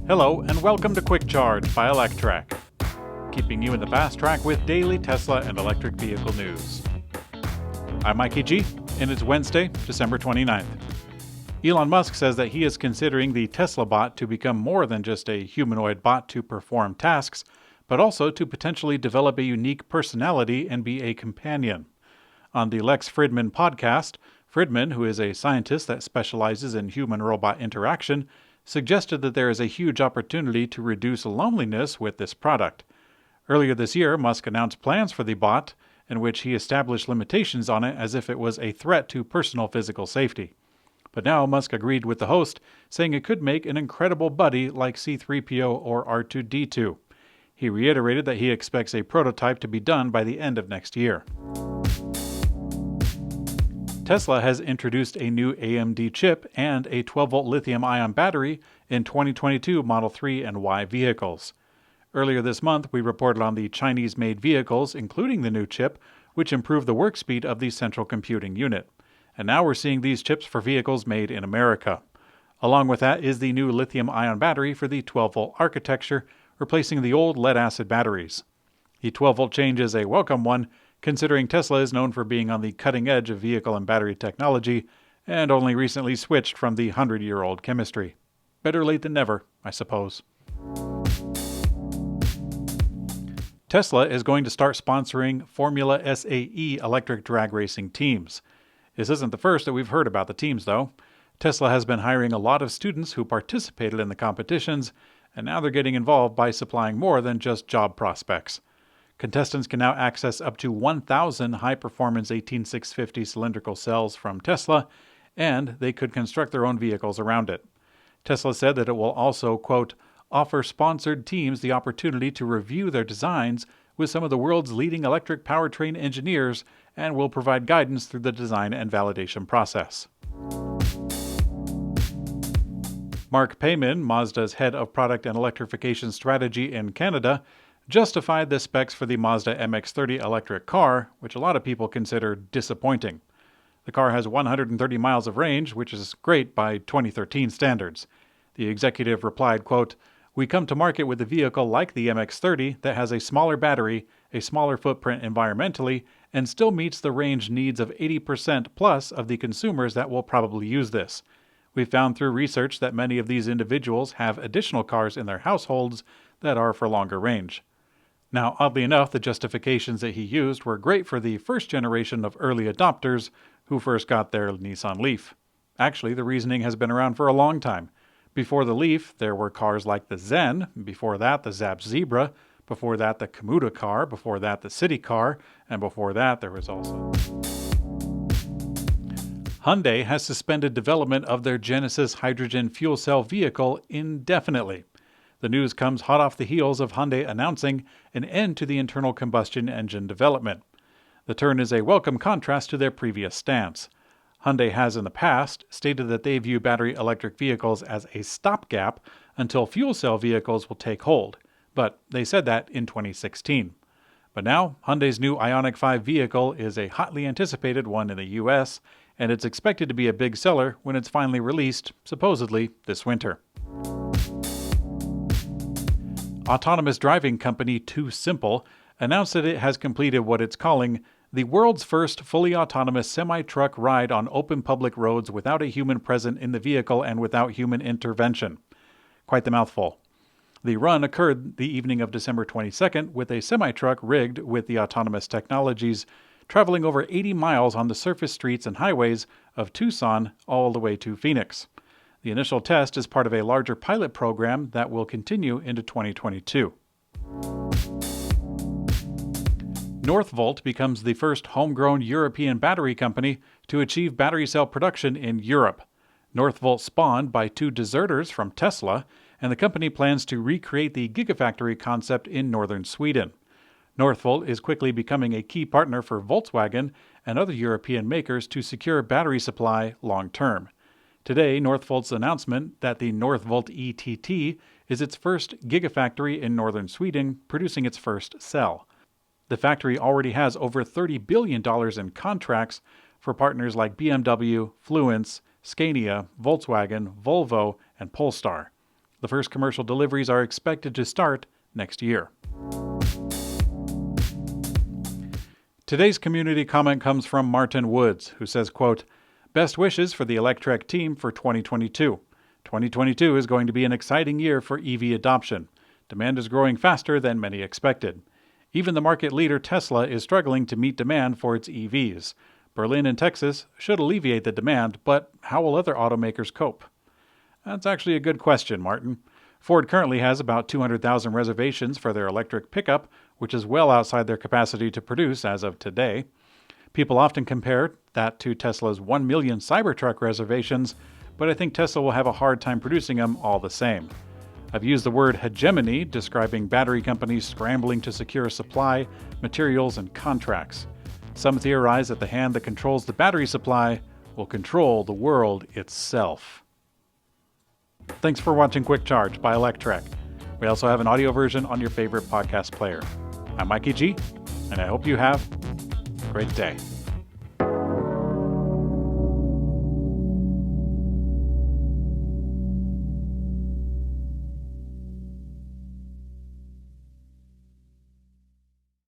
Hello and welcome to Quick Charge by Electrek, keeping you in the fast track with daily Tesla and electric vehicle news. I'm Mikey G, and it's Wednesday, December 29th. Elon Musk says that he is considering the Tesla bot to become more than just a humanoid bot to perform tasks, but also to potentially develop a unique personality and be a companion. On the Lex Fridman podcast, Fridman, who is a scientist that specializes in human-robot interaction, suggested that there is a huge opportunity to reduce loneliness with this product. Earlier this year, Musk announced plans for the bot, in which he established limitations on it as if it was a threat to personal physical safety. But now Musk agreed with the host, saying it could make an incredible buddy like C-3PO or R2-D2. He reiterated that he expects a prototype to be done by the end of next year. Tesla has introduced a new AMD chip and a 12-volt lithium-ion battery in 2022 Model 3 and Y vehicles. Earlier this month, we reported on the Chinese-made vehicles, including the new chip, which improved the work speed of the central computing unit. And now we're seeing these chips for vehicles made in America. Along with that is the new lithium-ion battery for the 12-volt architecture, replacing the old lead-acid batteries. The 12-volt change is a welcome one, considering Tesla is known for being on the cutting edge of vehicle and battery technology, and only recently switched from the 100-year-old chemistry. Better late than never, I suppose. Tesla is going to start sponsoring Formula SAE electric drag racing teams. This isn't the first that we've heard about the teams, though. Tesla has been hiring a lot of students who participated in the competitions, and now they're getting involved by supplying more than just job prospects. Contestants can now access up to 1,000 high-performance 18650 cylindrical cells from Tesla, and they could construct their own vehicles around it. Tesla said that it will also, quote, offer sponsored teams the opportunity to review their designs with some of the world's leading electric powertrain engineers and will provide guidance through the design and validation process. Mark Payman, Mazda's head of product and electrification strategy in Canada, justified the specs for the Mazda MX-30 electric car, which a lot of people consider disappointing. The car has 130 miles of range, which is great by 2013 standards. The executive replied, quote, we come to market with a vehicle like the MX-30 that has a smaller battery, a smaller footprint environmentally, and still meets the range needs of 80% plus of the consumers that will probably use this. We found through research that many of these individuals have additional cars in their households that are for longer range. Now, oddly enough, the justifications that he used were great for the first generation of early adopters who first got their Nissan Leaf. Actually, the reasoning has been around for a long time. Before the Leaf, there were cars like the Zen, before that the Zap Zebra, before that the Komoda car, before that the City car, and before that there was also... Hyundai has suspended development of their Genesis hydrogen fuel cell vehicle indefinitely. The news comes hot off the heels of Hyundai announcing an end to the internal combustion engine development. The turn is a welcome contrast to their previous stance. Hyundai has in the past stated that they view battery electric vehicles as a stopgap until fuel cell vehicles will take hold, but they said that in 2016. But now, Hyundai's new Ioniq 5 vehicle is a hotly anticipated one in the US, and it's expected to be a big seller when it's finally released, supposedly this winter. Autonomous driving company TuSimple announced that it has completed what it's calling the world's first fully autonomous semi-truck ride on open public roads without a human present in the vehicle and without human intervention. Quite the mouthful. The run occurred the evening of December 22nd with a semi-truck rigged with the autonomous technologies, traveling over 80 miles on the surface streets and highways of Tucson all the way to Phoenix. The initial test is part of a larger pilot program that will continue into 2022. Northvolt becomes the first homegrown European battery company to achieve battery cell production in Europe. Northvolt spawned by two deserters from Tesla, and the company plans to recreate the gigafactory concept in northern Sweden. Northvolt is quickly becoming a key partner for Volkswagen and other European makers to secure battery supply long term. Today, Northvolt's announcement that the Northvolt ETT is its first gigafactory in northern Sweden, producing its first cell. The factory already has over $30 billion in contracts for partners like BMW, Fluence, Scania, Volkswagen, Volvo, and Polestar. The first commercial deliveries are expected to start next year. Today's community comment comes from Martin Woods, who says, quote, "Best wishes for the Electrek team for 2022. 2022 is going to be an exciting year for EV adoption. Demand is growing faster than many expected. Even the market leader Tesla is struggling to meet demand for its EVs. Berlin and Texas should alleviate the demand, but how will other automakers cope?" That's actually a good question, Martin. Ford currently has about 200,000 reservations for their electric pickup, which is well outside their capacity to produce as of today. People often compare that to Tesla's 1 million Cybertruck reservations, but I think Tesla will have a hard time producing them all the same. I've used the word hegemony describing battery companies scrambling to secure supply, materials, and contracts. Some theorize that the hand that controls the battery supply will control the world itself. Thanks for watching Quick Charge by Electrek. We also have an audio version on your favorite podcast player. I'm Mikey G, and I hope you have a great day.